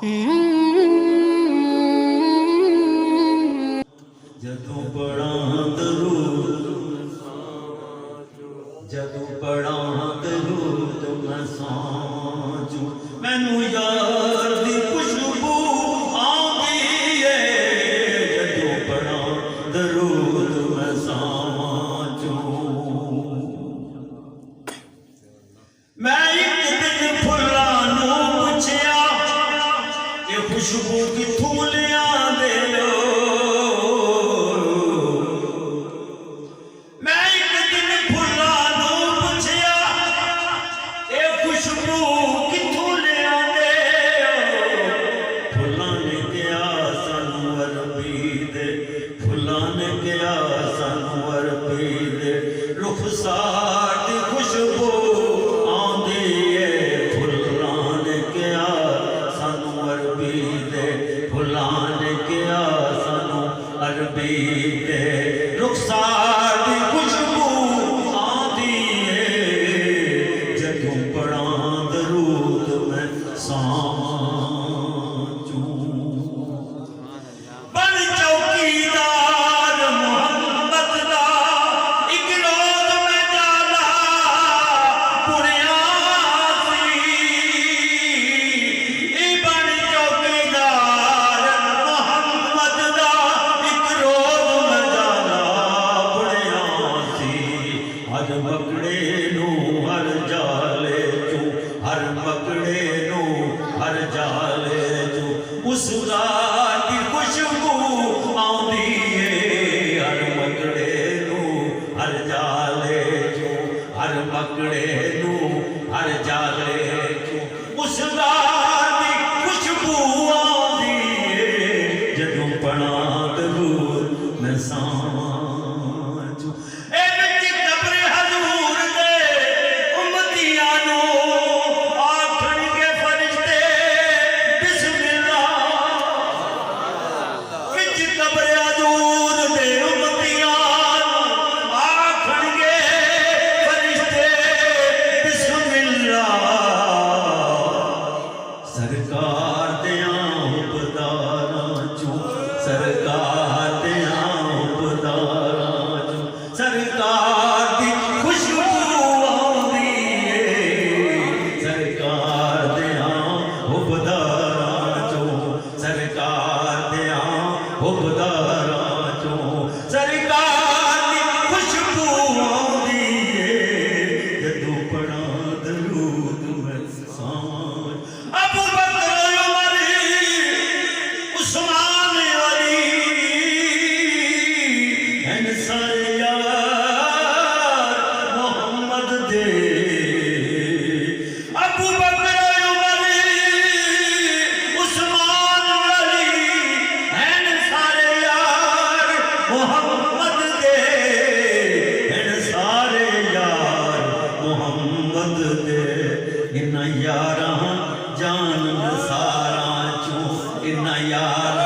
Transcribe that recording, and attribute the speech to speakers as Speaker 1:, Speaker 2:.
Speaker 1: جدوں پڑھاں درود میں سانجوں مینوں یار دی خوشبو آندی ہے جدوں پڑھاں درود میں سانجوں میں ایک دن پھلاں نوں پوچھیا کہ خوشبو کتھوں لیاندے ہو رخسار دی خوشبو آندی ہے پھلاں نے کیا سانو عربی دے پھلاں نے کیا سانو عربی دے رخسار دی خوشبو آندی ہے جدوں پڑھاں درود میں سانجوں بن چوکیدار محمد دا ایک روز میں جالا پڑیا سی بن چوکیدار محمد دا ایک روز میں جالا پڑیا سی ہر مکڑے نو ہر جالے چوں ہر مکڑے نو ہر جالے چوں اس ذات دی خوشبو آندی ہے ہر مکڑے نو ہر جالے چوں ہر مکڑے نو ہر جالے چوں اس ذات دی خوشبو آندی ہے جدوں پڑھاں درود میں سانجوں اے وچ قبر حضور دے امتیاں نوں آکھن کے فرشتے بسم اللہ وچ قبر حضور دے امتیاں نوں آکھن کے فرشتے بسم اللہ سرکار دیاں حبداراں چوں سرکار دیاں حبداراں چوں سرکار دی خوشبو آندی ہے سرکار دیاں حبداراں چوں سرکار دیاں حبداراں چوں سرکار دی خوشبو آندی ہے جدوں پڑھاں درود میں سانج ابو بکر عمر عثمان علی ہیں سارے یار محمد دے ابو بکر عمر عثمان علی ہیں سارے یار محمد دے ہیں سارے یار محمد دے انہاں یاراں جان نثاراں چوں انہاں یاراں